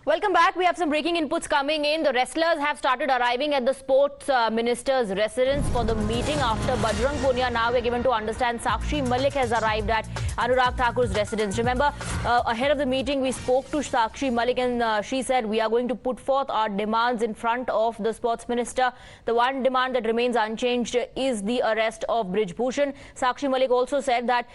Welcome back. We have some breaking inputs coming in. The wrestlers have started arriving at the sports minister's residence for the meeting after Bajrang Punia. Now we're given to understand Sakshi Malik has arrived at Anurag Thakur's residence. Remember, ahead of the meeting, we spoke to Sakshi Malik and she said we are going to put forth our demands in front of the sports minister. The one demand that remains unchanged is the arrest of Brij Bhushan. Sakshi Malik also said that,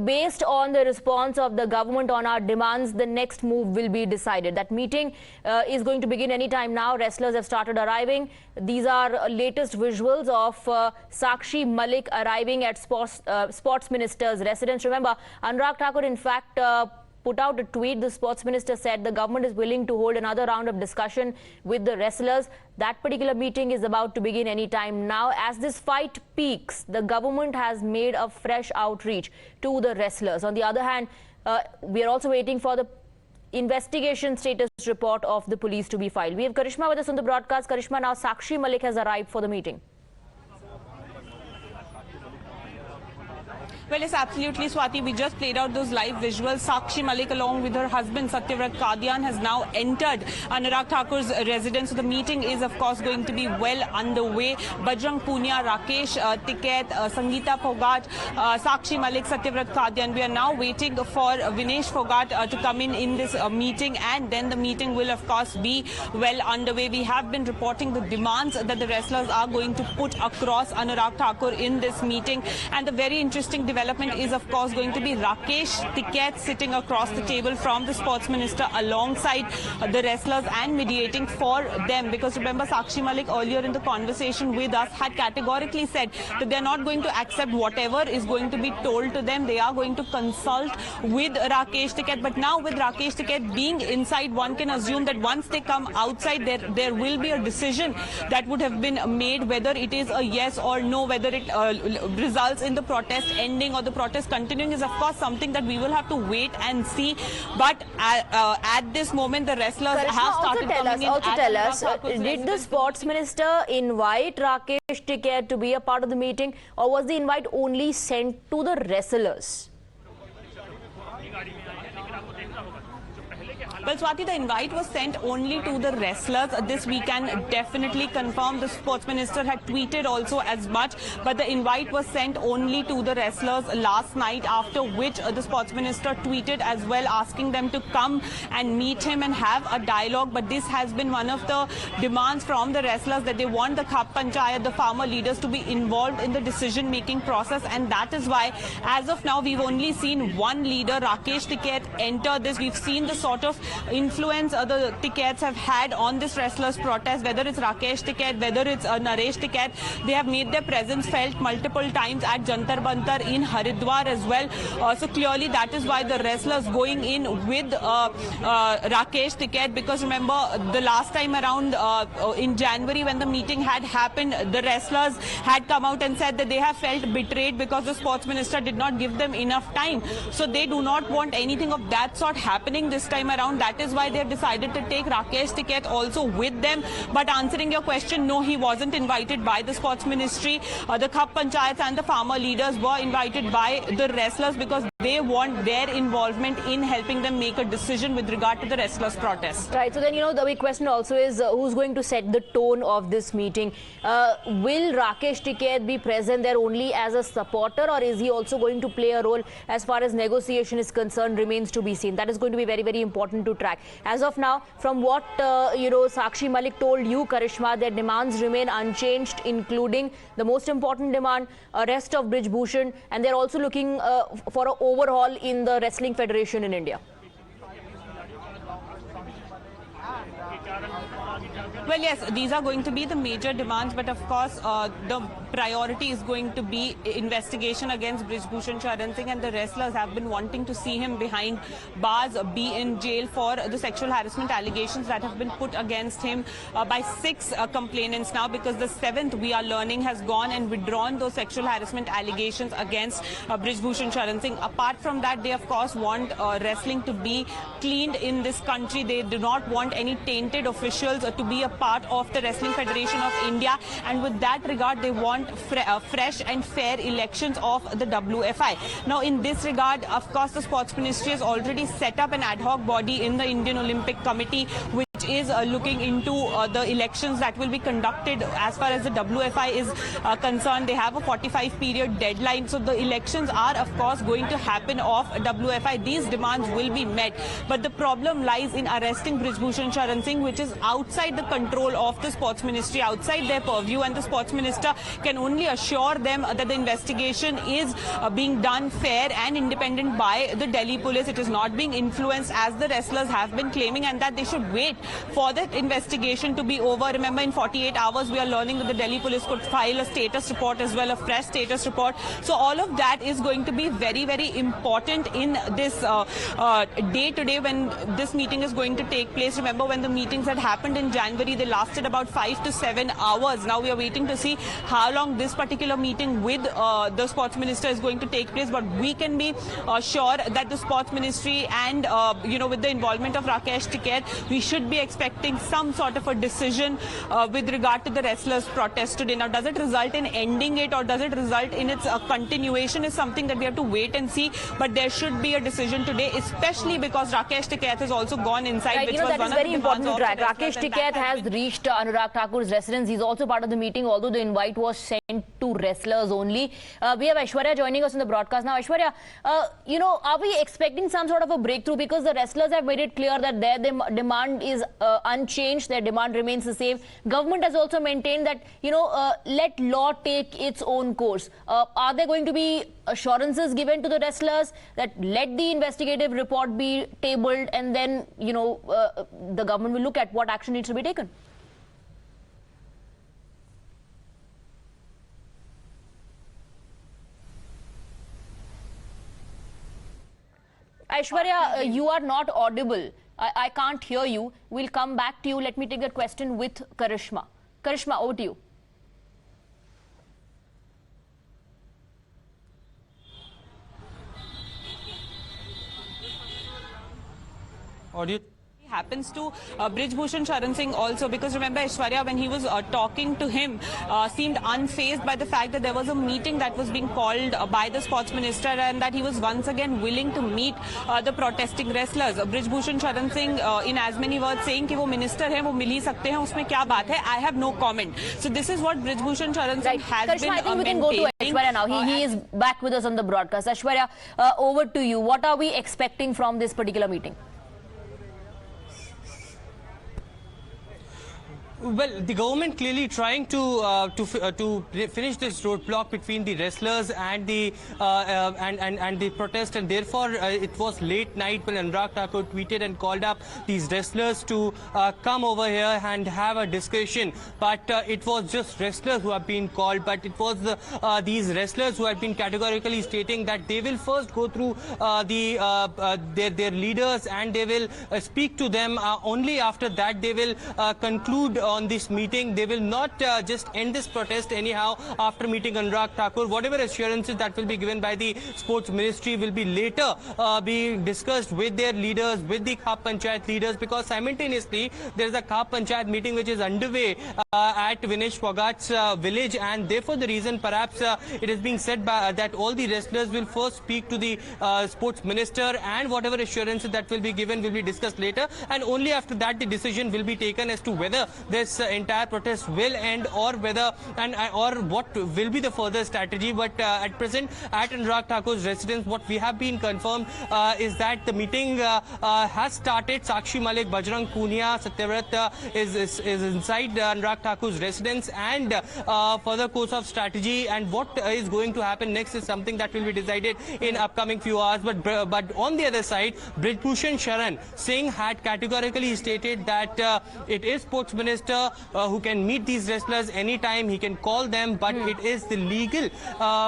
based on the response of the government on our demands, the next move will be decided. That meeting is going to begin anytime now. Wrestlers have started arriving. These are latest visuals of Sakshi Malik arriving at sports minister's residence. Remember, Anurag Thakur, in fact, put out a tweet. The sports minister said the government is willing to hold another round of discussion with the wrestlers. That particular meeting is about to begin anytime now. As this fight peaks, the government has made a fresh outreach to the wrestlers. On the other hand, we are also waiting for the investigation status report of the police to be filed. We have Karishma with us on the broadcast. Karishma, now Sakshi Malik has arrived for the meeting. Well, yes, absolutely, Swati. We just played out those live visuals. Sakshi Malik, along with her husband, Satyavrat Kadian, has now entered Anurag Thakur's residence. So the meeting is, of course, going to be well underway. Bajrang Punia, Rakesh Tiket, Sangeeta Phogat, Sakshi Malik, Satyavrat Kadian. We are now waiting for Vinesh Phogat to come in this meeting, and then the meeting will, of course, be well underway. We have been reporting the demands that the wrestlers are going to put across Anurag Thakur in this meeting. And the very interesting development is, of course, going to be Rakesh Tiket sitting across the table from the sports minister alongside the wrestlers and mediating for them. Because remember, Sakshi Malik earlier in the conversation with us had categorically said that they're not going to accept whatever is going to be told to them. They are going to consult with Rakesh Tiket. But now with Rakesh Tiket being inside, one can assume that once they come outside, there will be a decision that would have been made, whether it is a yes or no, whether it results in the protest ending or the protest continuing is, of course, something that we will have to wait and see. But at this moment, the wrestlers have started coming in. Also tell us, did the sports minister invite Rakesh Tiket to be a part of the meeting, or was the invite only sent to the wrestlers? Well, Swati, the invite was sent only to the wrestlers. This we can definitely confirm. The sports minister had tweeted also as much, but the invite was sent only to the wrestlers last night, after which the sports minister tweeted as well, asking them to come and meet him and have a dialogue. But this has been one of the demands from the wrestlers, that they want the Khaap panchayat, the farmer leaders, to be involved in the decision-making process. And that is why, as of now, we've only seen one leader, Rakesh Tiket, enter this. We've seen the sort of influence the Tikets have had on this wrestlers protest, whether it's Rakesh Tiket, whether it's Naresh Tiket. They have made their presence felt multiple times at Jantar Bantar in Haridwar as well. So clearly that is why the wrestlers going in with Rakesh Tiket, because remember, the last time around in January when the meeting had happened, the wrestlers had come out and said that they have felt betrayed because the sports minister did not give them enough time. So they do not want anything of that sort happening this time around. That is why they have decided to take Rakesh Tiket also with them. But answering your question, no, he wasn't invited by the sports ministry. The Khaap panchayats and the farmer leaders were invited by the wrestlers, because they want their involvement in helping them make a decision with regard to the wrestlers' protest. Right. So then, the big question also is who's going to set the tone of this meeting? Will Rakesh Tiket be present there only as a supporter, or is he also going to play a role as far as negotiation is concerned? Remains to be seen. That is going to be very, very important to track. As of now, from what Sakshi Malik told you, Karishma, their demands remain unchanged, including the most important demand, arrest of Brij Bhushan, and they're also looking for an overhaul in the Wrestling Federation in India. Well, yes, these are going to be the major demands, but of course, the priority is going to be investigation against Brij Bhushan Sharan Singh, and the wrestlers have been wanting to see him behind bars, be in jail for the sexual harassment allegations that have been put against him by 6 complainants now, because the 7th, we are learning, has gone and withdrawn those sexual harassment allegations against Brij Bhushan Sharan Singh. Apart from that, they of course want wrestling to be cleaned in this country. They do not want any tainted officials to be a part part of the Wrestling Federation of India, and with that regard they want fresh and fair elections of the WFI. Now in this regard, of course, the Sports Ministry has already set up an ad hoc body in the Indian Olympic Committee which is looking into the elections that will be conducted. As far as the WFI is concerned, they have a 45-period deadline. So the elections are, of course, going to happen of WFI. These demands will be met. But the problem lies in arresting Brij Bhushan Sharan Singh, which is outside the control of the Sports Ministry, outside their purview. And the Sports Minister can only assure them that the investigation is being done fair and independent by the Delhi police. It is not being influenced as the wrestlers have been claiming, and that they should wait for that investigation to be over. Remember, in 48 hours, we are learning that the Delhi police could file a status report as well, a fresh status report. So all of that is going to be very, very important in this day today when this meeting is going to take place. Remember, when the meetings had happened in January, they lasted about 5 to 7 hours. Now we are waiting to see how long this particular meeting with the Sports Minister is going to take place. But we can be sure that the Sports Ministry and, with the involvement of Rakesh Tikait, we should be expecting some sort of a decision with regard to the wrestlers' protest today. Now, does it result in ending it or does it result in its continuation is something that we have to wait and see. But there should be a decision today, especially because Rakesh Tikait has also gone inside. Right, which that was is very important to track. Rakesh Tikait has reached Anurag Thakur's residence. He's also part of the meeting, although the invite was sent to wrestlers only. We have Aishwarya joining us in the broadcast now. Aishwarya, are we expecting some sort of a breakthrough? Because the wrestlers have made it clear that their demand is unchanged, their demand remains the same. Government has also maintained that, let law take its own course. Are there going to be assurances given to the wrestlers that let the investigative report be tabled and then, the government will look at what action needs to be taken? Aishwarya, you are not audible. I can't hear you. We'll come back to you. Let me take a question with Karishma. Karishma, over to you. Audio. Happens to Brij Bhushan Sharan Singh also, because remember, Aishwarya, when he was talking to him, seemed unfazed by the fact that there was a meeting that was being called by the Sports Minister and that he was once again willing to meet the protesting wrestlers. Brij Bhushan Sharan Singh, in as many words, saying कि वो minister हैं, वो मिल ही सकते हैं, उसमें क्या बात है? I have no comment. So this is what Brij Bhushan Sharan Singh has Karishma, been I think we can go to Aishwarya now. He is back with us on the broadcast. Aishwarya, over to you. What are we expecting from this particular meeting? Well, the government clearly trying to finish this roadblock between the wrestlers and the and the protest, and therefore it was late night when Anurag Thakur tweeted and called up these wrestlers to come over here and have a discussion. But it was just wrestlers who have been called, but it was these wrestlers who have been categorically stating that they will first go through their leaders and they will speak to them. Only after that they will conclude on this meeting. They will not just end this protest anyhow after meeting Anurag Thakur. Whatever assurances that will be given by the Sports Ministry will be later being discussed with their leaders, with the Khaap panchayat leaders, because simultaneously there is a Khaap panchayat meeting which is underway at Vinesh Phogat's village, and therefore the reason perhaps it is being said that all the wrestlers will first speak to the Sports Minister, and whatever assurances that will be given will be discussed later, and only after that the decision will be taken as to whether this entire protest will end or whether or what will be the further strategy. But at present at Anurag Thakur's residence, what we have been confirmed is that the meeting has started. Sakshi Malik, Bajrang Punia, Satyavrat is inside Anurag Thakur's residence, and further course of strategy and what is going to happen next is something that will be decided in upcoming few hours. But on the other side, Brij Bhushan Sharan Singh had categorically stated that it is Sports Minister who can meet these wrestlers anytime, he can call them, but it is the legal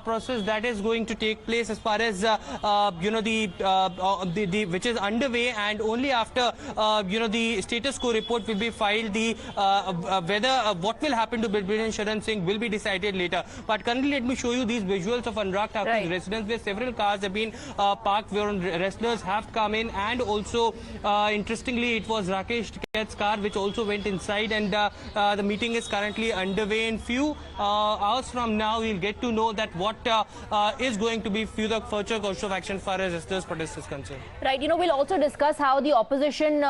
process that is going to take place as far as which is underway, and only after the status quo report will be filed, the whether what will happen to Brij Bhushan Sharan Singh will be decided later. But currently let me show you these visuals of Anurag Thakur's residence, where several cars have been parked, where wrestlers have come in, and also interestingly it was Rakesh Tikait's car which also went inside, and and the meeting is currently underway. In few hours from now, we'll get to know that what is going to be future course of action for as wrestlers' protest is concerned. Right. We'll also discuss how the opposition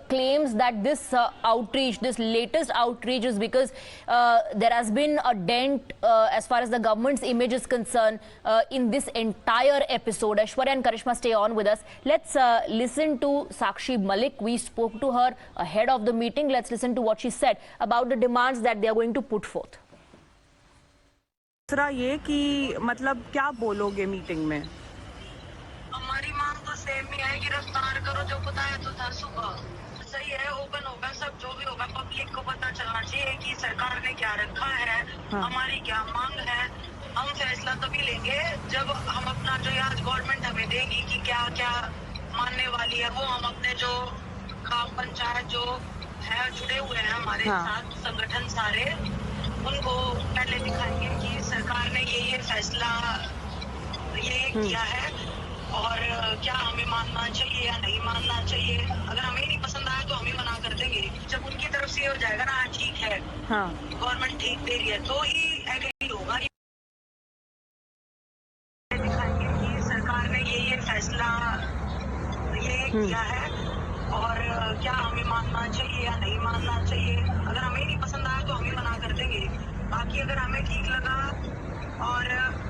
claims that this outreach, this latest outreach, is because there has been a dent as far as the government's image is concerned in this entire episode. Aishwarya and Karishma, stay on with us. Let's listen to Sakshi Malik. We spoke to her ahead of the meeting. Let's listen to what she said about the demands that they are going to put forth. दूसरा ये कि मतलब क्या बोलोगे meeting में? हमारी मांग तो सेम ही है, गिरफ्तार करो जो बताया तो था सुबह। सही है, ओपन होगा सब, जो भी होगा पब्लिक को पता चलना चाहिए कि सरकार ने क्या रखा है, हमारी क्या मांग है। हम फैसला तभी लेंगे जब हम अपना जो आज गवर्नमेंट हमें देगी कि क्या क्या मानने वाली है, वो हम अपने जो खाप पंचायत जो है जुड़े हुए हैं हमारे साथ संगठन सारे, उनको पहले दिखाएंगे कि सरकार ने ये फैसला ये किया है और क्या हमें मानना चाहिए या नहीं मानना चाहिए। अगर हमें नहीं पसंद आया तो हम ही मना कर देंगे। जब उनकी तरफ से हो जाएगा ना ठीक है, गवर्नमेंट ठीक दे रही है, तो ही एग्री होगा। दिखाएंगे कि सरकार ने ये फैसला ये किया है और क्या हमें मानना चाहिए या नहीं मानना चाहिए। अगर हमें नहीं पसंद आया तो हम ही मना कर देंगे। बाकी अगर हमें ठीक लगा और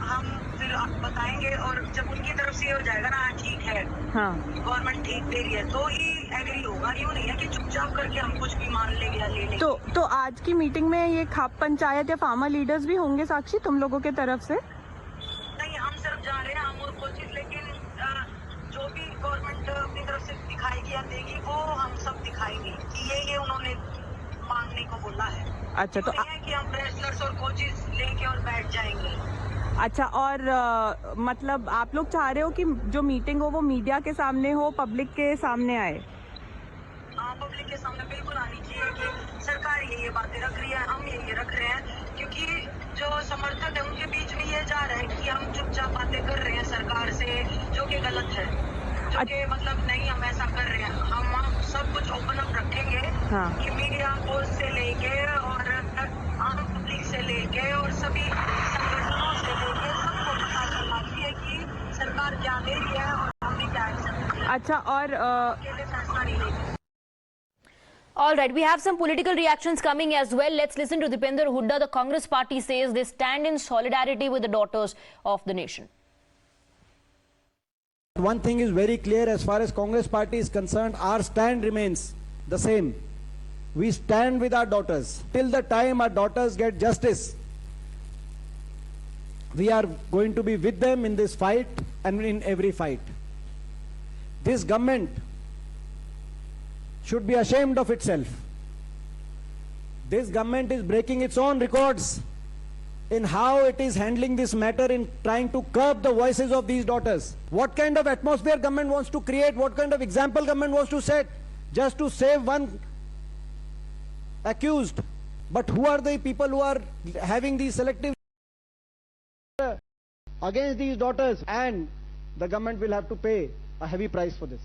हम फिर बताएंगे, और जब उनकी तरफ से हो जाएगा ना ठीक है, गवर्नमेंट ठीक दे रही है, तो ही एग्री होगा। यूँ नहीं है कि चुपचाप करके हम कुछ भी मान लेंगे या ले लेंगे। तो आज की मीटिंग में ये खाप पंचायत या फार्मर लीडर्स भी होंगे साक्षी, तुम लोगों के तरफ से? नहीं, हम सिर्फ जा रहे हैं, हम और कोशिश, लेकिन जो भी गवर्नमेंट अपनी तरफ से दिखाएगी या देगी वो हम सब दिखाएंगे कि ये उन्होंने मांगने को बोला है। अच्छा, तो है कि हम रेसलर्स और कोचेस लेके और बैठ जाएंगे। अच्छा, और मतलब आप लोग चाह रहे हो कि जो मीटिंग हो वो मीडिया के सामने हो, पब्लिक के सामने आए? हाँ, पब्लिक के सामने बिल्कुल आनी चाहिए कि सरकार ये बातें रख रही है, हम ये रख रहे हैं, क्योंकि जो समर्थक है उनके बीच में ये जा रहा है कि हम चुपचाप बातें कर रहे हैं सरकार से, जो कि गलत है, जो कि मतलब नहीं हम ऐसा कर रहे हैं। हम सब कुछ ओपन अप रखेंगे कि मीडिया को से लेके और आम पब्लिक से लेके और सभी संगठनों से लेके सबको पता चलना चाहिए कि सरकार क्या दे रही है और हम भी क्या एक्शन। अच्छा, और अकेले फैसला नहीं लेंगे। All right, we have some political reactions coming as well. Let's listen to Dipender Hooda. The Congress party says they stand in solidarity with the daughters of the nation. One thing is very clear as far as Congress party is concerned, our stand remains the same. We stand with our daughters. Till the time our daughters get justice, we are going to be with them in this fight and in every fight. This government should be ashamed of itself. This government is breaking its own records in how it is handling this matter, in trying to curb the voices of these daughters. What kind of atmosphere government wants to create, what kind of example government wants to set, just to save one accused. But who are the people who are having these selective against these daughters? And the government will have to pay a heavy price for this.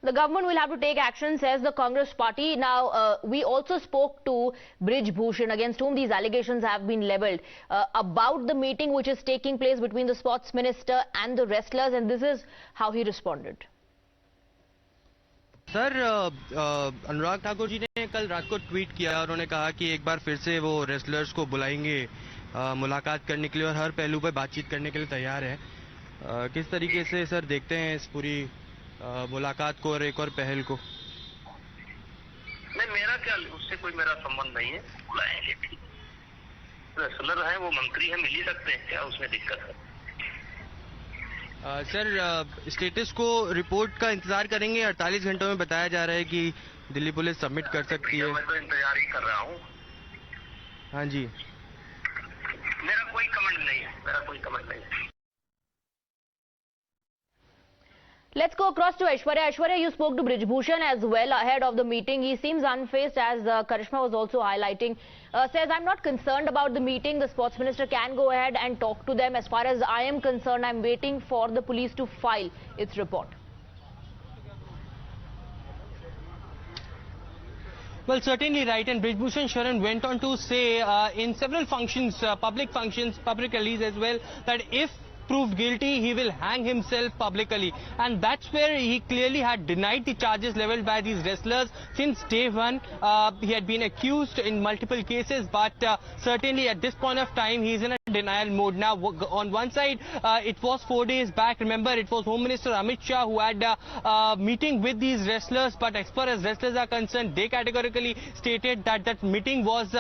The government will have to take action, says the Congress party. Now, we also spoke to Brij Bhushan, against whom these allegations have been levelled, about the meeting which is taking place between the sports minister and the wrestlers, and this is how he responded. Sir, Anurag Thakur ji ने कल रात को tweet किया, उन्होंने कहा कि एक बार फिर से वो रेसलर्स को बुलाएंगे मुलाकात करने के लिए और हर पहलू पर बातचीत करने के लिए तैयार है। किस तरीके से सर देखते हैं इस पूरी मुलाकात को और एक और पहल को? नहीं, मेरा क्या, उससे कोई मेरा संबंध नहीं है। बुलाएंगे भी, रेसलर है, वो मंत्री है, मिल ही सकते हैं, क्या उसमें दिक्कत है? सर, स्टेटस को रिपोर्ट का इंतजार करेंगे। 48 घंटों में बताया जा रहा है कि दिल्ली पुलिस सबमिट कर सकती है। मैं तो इंतजार ही कर रहा हूँ। हाँ जी, मेरा कोई कमेंट नहीं है, मेरा कोई कमेंट नहीं है। Let's go across to Aishwarya. Aishwarya, you spoke to Brij Bhushan as well ahead of the meeting. He seems unfazed, as Karishma was also highlighting. Says, I'm not concerned about the meeting. The sports minister can go ahead and talk to them. As far as I am concerned, I'm waiting for the police to file its report. Well, certainly right. And Brij Bhushan Sharan went on to say in several functions, public rallies as well, that if proved guilty, he will hang himself publicly. And that's where he clearly had denied the charges leveled by these wrestlers since day one. He had been accused in multiple cases, but certainly at this point of time, he's in a denial mode. Now, on one side, it was 4 days back. Remember, it was Home Minister Amit Shah who had a meeting with these wrestlers. But as far as wrestlers are concerned, they categorically stated that that meeting was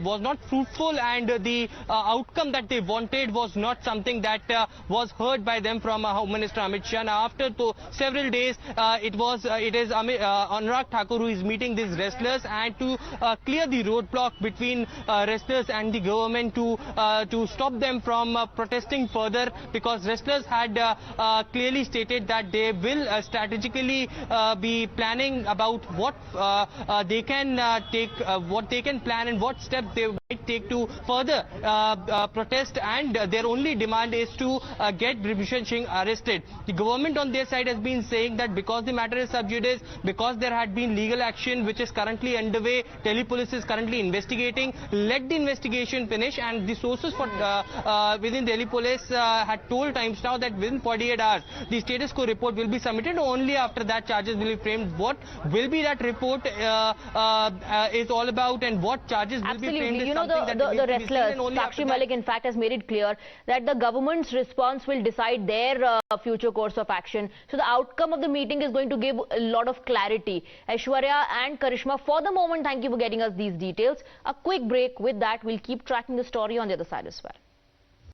was not fruitful, and the outcome that they wanted was not something that was heard by them from Home Minister Amit Shah. Now, after several days, it is Anurag Thakur who is meeting these wrestlers, and to clear the roadblock between wrestlers and the government to stop them from protesting further, because wrestlers had clearly stated that they will strategically be planning about what they can plan and what steps they might take to further protest, and their only demand is to get Brij Bhushan Singh arrested. The government on their side has been saying that because the matter is sub judice, because there had been legal action which is currently underway, Delhi police is currently investigating, let the investigation finish. And the sources for within Delhi police had told Times Now that within 48 hours the status quo report will be submitted. Only after that charges will be framed. What will be that report is all about, and what charges will be framed is something that the wrestlers, Sakshi Malik in fact has made it clear that the government's response will decide their future course of action. So the outcome of the meeting is going to give a lot of clarity. Aishwarya and Karishma, for the moment, thank you for getting us these details. A quick break. With that, we'll keep tracking the story on the other side as well.